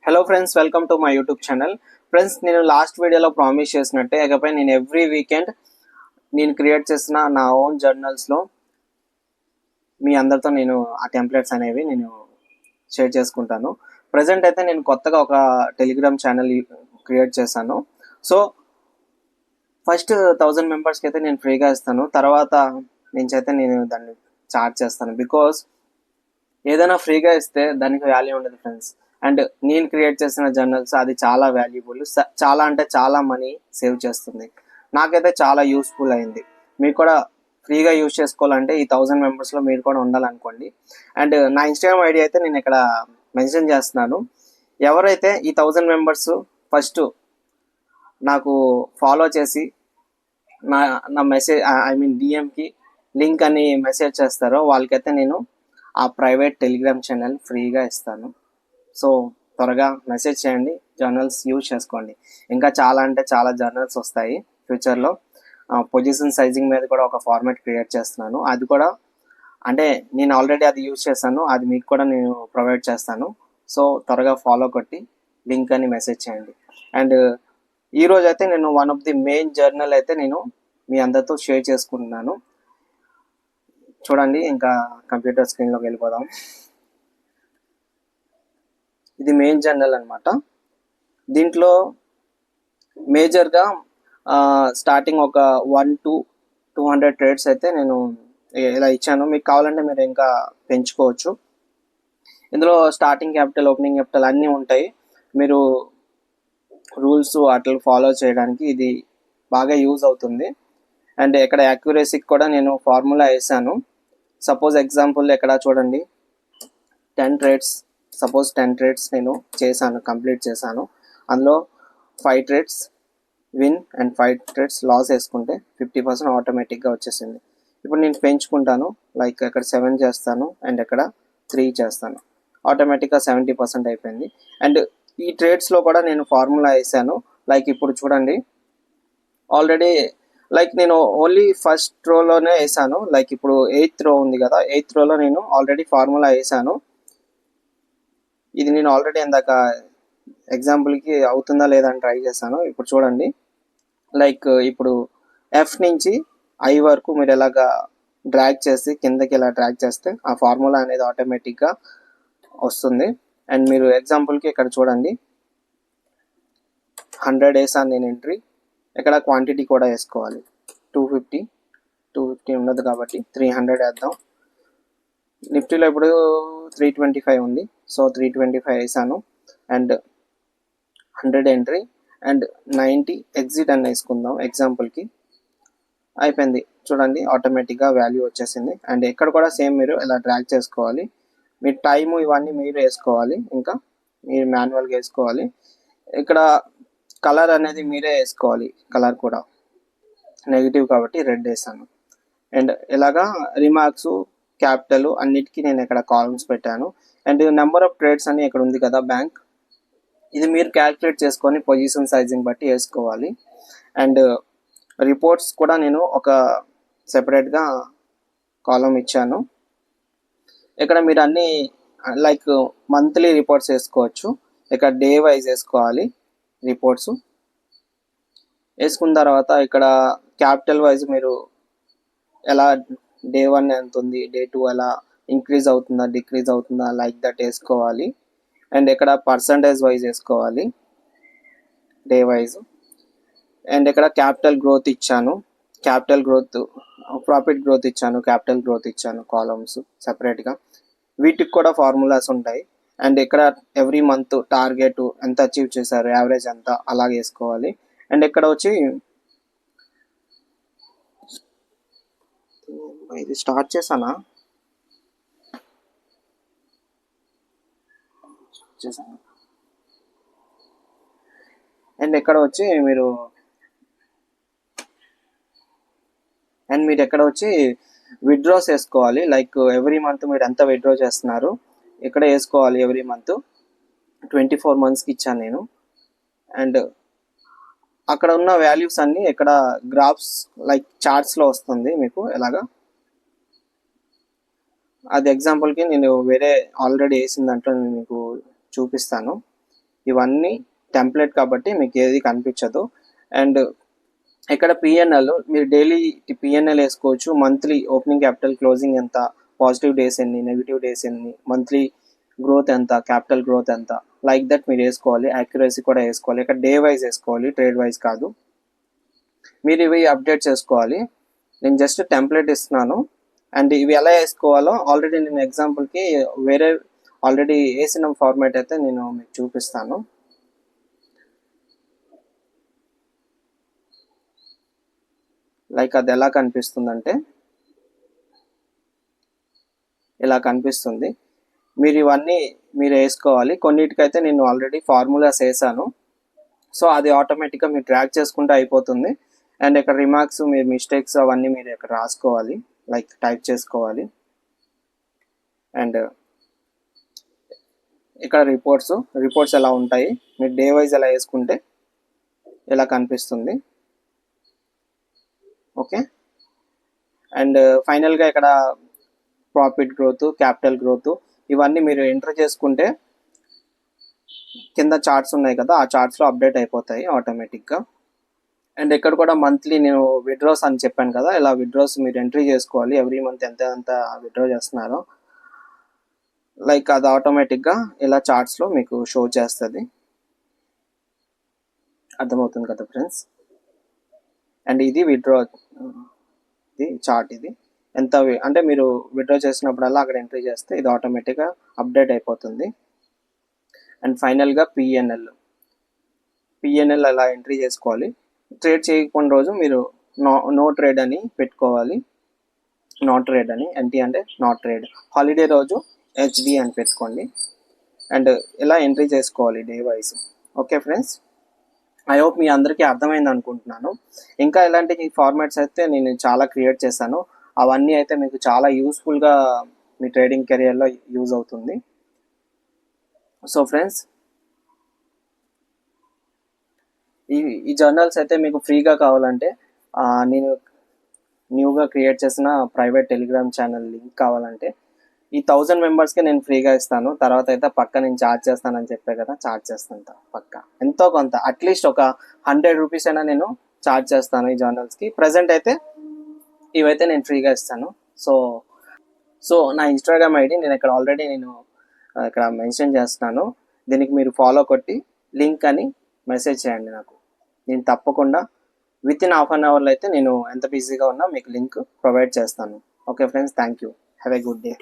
Hello friends, welcome to my YouTube channel. Friends, నేను last వీడియోలో promise చేసినట్టే ఇకపై నేను ఎవ్రీ వీకెండ్ నేను క్రియేట్ చేసిన నా ఓన్ జర్నల్స్లో మీ అందరితో నేను ఆ టెంప్లెట్స్ అనేవి నేను షేర్ చేసుకుంటాను. ప్రజెంట్ అయితే నేను కొత్తగా ఒక టెలిగ్రామ్ ఛానల్ క్రియేట్ చేశాను. సో ఫస్ట్ 1000 మెంబర్స్కి అయితే నేను ఫ్రీగా ఇస్తాను. తర్వాత నుంచి అయితే నేను దాన్ని చార్జ్ చేస్తాను. బికాస్ ఏదైనా ఫ్రీగా ఇస్తే దానికి వాల్యూ ఉండదు ఫ్రెండ్స్. అండ్ నేను క్రియేట్ చేసిన జర్నల్స్ అది చాలా వాల్యుబుల్, చాలా అంటే చాలా మనీ సేవ్ చేస్తుంది. నాకైతే చాలా యూస్ఫుల్ అయింది. మీకు కూడా ఫ్రీగా యూజ్ చేసుకోవాలంటే ఈ 1000 మెంబర్స్లో మీరు కూడా ఉండాలనుకోండి. అండ్ నా ఇన్స్టాగ్రామ్ ఐడి అయితే నేను ఇక్కడ మెన్షన్ చేస్తున్నాను. ఎవరైతే ఈ 1000 మెంబర్స్ ఫస్ట్ నాకు ఫాలో చేసి నా నా మెసేజ్ డిఎంకి లింక్ అని మెసేజ్ చేస్తారో వాళ్ళకైతే నేను ఆ ప్రైవేట్ టెలిగ్రామ్ ఛానల్ ఫ్రీగా ఇస్తాను. సో త్వరగా మెసేజ్ చేయండి, జర్నల్స్ యూజ్ చేసుకోండి. ఇంకా చాలా అంటే చాలా జర్నల్స్ వస్తాయి ఫ్యూచర్లో. పొజిషన్ సైజింగ్ మీద కూడా ఒక ఫార్మాట్ క్రియేట్ చేస్తున్నాను. అది కూడా అంటే నేను ఆల్రెడీ అది యూజ్ చేస్తాను, అది మీకు కూడా నేను ప్రొవైడ్ చేస్తాను. సో త్వరగా ఫాలో కొట్టి లింక్ అని మెసేజ్ చేయండి. అండ్ ఈరోజు అయితే నేను one of the main journal అయితే నేను మీ అందరితో షేర్ చేసుకుంటున్నాను. చూడండి, ఇంకా కంప్యూటర్ స్క్రీన్లోకి వెళ్ళిపోదాం. ఇది మెయిన్ జర్నల్ అనమాట. దీంట్లో మేజర్గా స్టార్టింగ్ ఒక 1 to 200 ట్రేడ్స్ అయితే నేను ఇలా ఇచ్చాను. మీకు కావాలంటే మీరు ఇంకా పెంచుకోవచ్చు. ఇందులో స్టార్టింగ్ క్యాపిటల్, ఓపెనింగ్ క్యాపిటల్ అన్నీ ఉంటాయి. మీరు రూల్స్ అట్లా ఫాలో చేయడానికి ఇది బాగా యూజ్ అవుతుంది. అండ్ ఇక్కడ యాక్యురసీకి కూడా నేను ఫార్ములా వేసాను. సపోజ్ ఎగ్జాంపుల్ ఇక్కడ చూడండి, 10 ట్రేడ్స్, సపోజ్ 10 ట్రేడ్స్ నేను కంప్లీట్ చేశాను. అందులో 5 trades win and 5 trades loss వేసుకుంటే 50% ఆటోమేటిక్గా వచ్చేసింది. ఇప్పుడు నేను పెంచుకుంటాను, లైక్ ఇక్కడ 7 చేస్తాను అండ్ ఇక్కడ 3 చేస్తాను, ఆటోమేటిక్గా 70% అయిపోయింది. అండ్ ఈ ట్రేడ్స్లో కూడా నేను ఫార్ములా వేసాను. లైక్ ఇప్పుడు చూడండి, ఆల్రెడీ లైక్ నేను ఓన్లీ ఫస్ట్ రోలోనే వేసాను. లైక్ ఇప్పుడు 8th రో ఉంది కదా, 8th రోలో నేను ఆల్రెడీ ఫార్ములా వేసాను. ఇది నేను ఆల్రెడీ ఇందాక ఎగ్జాంపుల్కి అవుతుందా లేదా అని ట్రై చేశాను. ఇప్పుడు చూడండి, లైక్ ఇప్పుడు ఎఫ్ నుంచి ఐ వరకు మీరు ఎలాగా డ్రాగ్ చేసి కిందకి ఇలా డ్రాగ్ చేస్తే ఆ ఫార్ములా అనేది ఆటోమేటిక్గా వస్తుంది. అండ్ మీరు ఎగ్జాంపుల్కి ఇక్కడ చూడండి, 100 వేసాను నేను ఎంట్రీ. ఇక్కడ క్వాంటిటీ కూడా వేసుకోవాలి. 250 ఉండదు కాబట్టి 300 వేద్దాం. నిఫ్టీలో ఇప్పుడు 325 ఉంది, సో 325 వేసాను. అండ్ 100 ఎంట్రీ అండ్ 90 ఎగ్జిట్ అని వేసుకుందాం ఎగ్జాంపుల్కి. అయిపోయింది చూడండి, ఆటోమేటిక్గా వాల్యూ వచ్చేసింది. అండ్ ఇక్కడ కూడా సేమ్ మీరు ఇలా డ్రాగ్ చేసుకోవాలి. మీ టైము ఇవన్నీ మీరు వేసుకోవాలి, ఇంకా మీరు మాన్యువల్గా వేసుకోవాలి. ఇక్కడ కలర్ అనేది మీరే వేసుకోవాలి. కలర్ కూడా నెగిటివ్ కాబట్టి రెడ్ వేసాను. అండ్ ఇలాగా రిమార్క్స్, క్యాపిటల్ అన్నిటికీ నేను ఇక్కడ కాలమ్స్ పెట్టాను. అండ్ నెంబర్ ఆఫ్ ట్రేడ్స్ అని ఇక్కడ ఉంది కదా బ్యాంక్, ఇది మీరు క్యాల్కులేట్ చేసుకొని పొజిషన్ సైజింగ్ బట్టి వేసుకోవాలి. అండ్ రిపోర్ట్స్ కూడా నేను ఒక సెపరేట్గా కాలం ఇచ్చాను. ఇక్కడ మీరు అన్నీ లైక్ మంత్లీ రిపోర్ట్స్ వేసుకోవచ్చు, ఇక్కడ డే వైజ్ వేసుకోవాలి. రిపోర్ట్స్ వేసుకున్న తర్వాత ఇక్కడ క్యాపిటల్ వైజ్ మీరు ఎలా డే 1 ఎంత ఉంది, డే 2 ఎలా ఇంక్రీజ్ అవుతుందా డిక్రీజ్ అవుతుందా లైక్ దట్ వేసుకోవాలి. అండ్ ఇక్కడ పర్సంటేజ్ వైజ్ వేసుకోవాలి డే వైజ్. అండ్ ఇక్కడ క్యాపిటల్ గ్రోత్ ఇచ్చాను, క్యాపిటల్ గ్రోత్, ప్రాఫిట్ గ్రోత్ ఇచ్చాను, క్యాపిటల్ గ్రోత్ ఇచ్చాను, కాలమ్స్ సెపరేట్గా. వీటికి కూడా ఫార్ములాస్ ఉంటాయి. అండ్ ఇక్కడ ఎవ్రీ మంత్ టార్గెట్ ఎంత అచీవ్ చేశారు, యావరేజ్ ఎంత, అలాగే వేసుకోవాలి. అండ్ ఇక్కడ వచ్చి ఇది స్టార్ట్ చేశాను. అండ్ ఇక్కడ వచ్చి మీరు ఎక్కడ వచ్చి విత్డ్రాస్ వేసుకోవాలి. లైక్ ఎవ్రీ మంత్ మీరు ఎంత విత్డ్రా చేస్తున్నారు ఇక్కడ వేసుకోవాలి. ఎవ్రీ మంత్ 24 monthsకి ఇచ్చాను నేను. అండ్ అక్కడ ఉన్న వాల్యూస్ అన్నీ ఇక్కడ గ్రాఫ్స్ లైక్ చార్ట్స్లో వస్తుంది మీకు ఎలాగా. అది ఎగ్జాంపుల్కి నేను వేరే ఆల్రెడీ వేసిన దాంట్లో నేను మీకు చూపిస్తాను. ఇవన్నీ టెంప్లెట్ కాబట్టి మీకు ఏది కనిపించదు. అండ్ ఇక్కడ పిఎన్ఎల్ మీరు డైలీ పిఎన్ఎల్ వేసుకోవచ్చు. మంత్లీ ఓపెనింగ్ క్యాపిటల్, క్లోజింగ్ ఎంత, పాజిటివ్ డేస్ ఎన్ని, నెగిటివ్ డేస్ ఎన్ని, మంత్లీ గ్రోత్ ఎంత, క్యాపిటల్ గ్రోత్ ఎంత, లైక్ దట్ మీరు వేసుకోవాలి. యాక్యురసీ కూడా వేసుకోవాలి. ఇక్కడ డే వైజ్ వేసుకోవాలి, ట్రేడ్ వైజ్ కాదు. మీరు ఇవి అప్డేట్ చేసుకోవాలి. నేను జస్ట్ టెంప్లెట్ ఇస్తున్నాను. అండ్ ఇవి ఎలా వేసుకోవాలో ఆల్రెడీ నేను ఎగ్జాంపుల్కి వేరే ఆల్రెడీ వేసిన ఫార్మాట్ అయితే నేను మీకు చూపిస్తాను. లైక్ అది ఎలా కనిపిస్తుందంటే ఇలా కనిపిస్తుంది. మీరు ఇవన్నీ మీరు వేసుకోవాలి. కొన్నిటికైతే నేను ఆల్రెడీ ఫార్ములాస్ వేసాను. సో అది ఆటోమేటిక్గా మీరు ట్రాక్ చేసుకుంటే అయిపోతుంది. అండ్ ఇక్కడ రిమార్క్స్, మీరు మిస్టేక్స్ అవన్నీ మీరు ఇక్కడ రాసుకోవాలి, లైక్ టైప్ చేసుకోవాలి. అండ్ ఇక్కడ రిపోర్ట్స్ ఎలా ఉంటాయి, మీరు డే వైజ్ ఎలా వేసుకుంటే ఇలా కనిపిస్తుంది. ఓకే. అండ్ ఫైనల్గా ఇక్కడ ప్రాఫిట్ గ్రోత్, క్యాపిటల్ గ్రోత్ ఇవన్నీ మీరు ఎంటర్ చేసుకుంటే కింద చార్ట్స్ ఉన్నాయి కదా, ఆ చార్ట్స్లో అప్డేట్ అయిపోతాయి ఆటోమేటిక్గా. అండ్ ఇక్కడ కూడా మంత్లీ నేను విడ్రాస్ అని చెప్పాను కదా, ఇలా విడ్రాస్ మీరు ఎంట్రీ చేసుకోవాలి. ఎవ్రీ మంత్ ఎంత విడ్రా చేస్తున్నారో లైక్ అది ఆటోమేటిక్గా ఇలా చార్ట్స్లో మీకు షో చేస్తుంది. అర్థమవుతుంది కదా ఫ్రెండ్స్. అండ్ ఇది విడ్రా ఇది చార్ట్. ఇది ఎంత అంటే మీరు విడ్రా చేసినప్పుడల్లా అక్కడ ఎంట్రీ చేస్తే ఇది ఆటోమేటిక్గా అప్డేట్ అయిపోతుంది. అండ్ ఫైనల్గా పిఎన్ఎల్ అలా ఎంట్రీ చేసుకోవాలి. ట్రేడ్ చేయకుండా రోజు మీరు నో ట్రేడ్ అని పెట్టుకోవాలి. నాట్ ట్రేడ్ అని, ఎన్టీ అంటే నాట్ ట్రేడ్. హాలిడే రోజు హెచ్డి అని పెట్టుకోండి. అండ్ ఇలా ఎంట్రీ చేసుకోవాలి day wise. Okay friends, I hope మీ అందరికీ అర్థమైంది అనుకుంటున్నాను. ఇంకా ఇలాంటి ఫార్మాట్స్ అయితే నేను చాలా క్రియేట్ చేశాను. అవన్నీ అయితే మీకు చాలా యూస్ఫుల్గా మీ ట్రేడింగ్ కెరియర్లో యూజ్ అవుతుంది. సో ఫ్రెండ్స్, ఈ జర్నల్స్ అయితే మీకు ఫ్రీగా కావాలంటే నేను న్యూగా క్రియేట్ చేసిన ప్రైవేట్ టెలిగ్రామ్ ఛానల్ లింక్ కావాలంటే ఈ 1000 మెంబర్స్కి నేను ఫ్రీగా ఇస్తాను. తర్వాత అయితే పక్క నేను ఛార్జ్ చేస్తానని చెప్పే కదా, ఛార్జ్ చేస్తాను పక్క ఎంతో కొంత, అట్లీస్ట్ ఒక 100 రూపీస్ అయినా నేను ఛార్జ్ చేస్తాను ఈ జర్నల్స్కి. ప్రజెంట్ అయితే ఇవైతే నేను ఫ్రీగా ఇస్తాను. సో నా ఇన్స్టాగ్రామ్ ఐడి నేను ఇక్కడ ఆల్రెడీ ఇక్కడ మెన్షన్ చేస్తున్నాను. దీనికి మీరు ఫాలో కొట్టి లింక్ అని మెసేజ్ చేయండి నాకు. నేను తప్పకుండా విత్ ఇన్ హాఫ్ అన్ అవర్లో అయితే నేను ఎంత బిజీగా ఉన్నా మీకు లింక్ ప్రొవైడ్ చేస్తాను. Okay friends, thank you. Have a good day.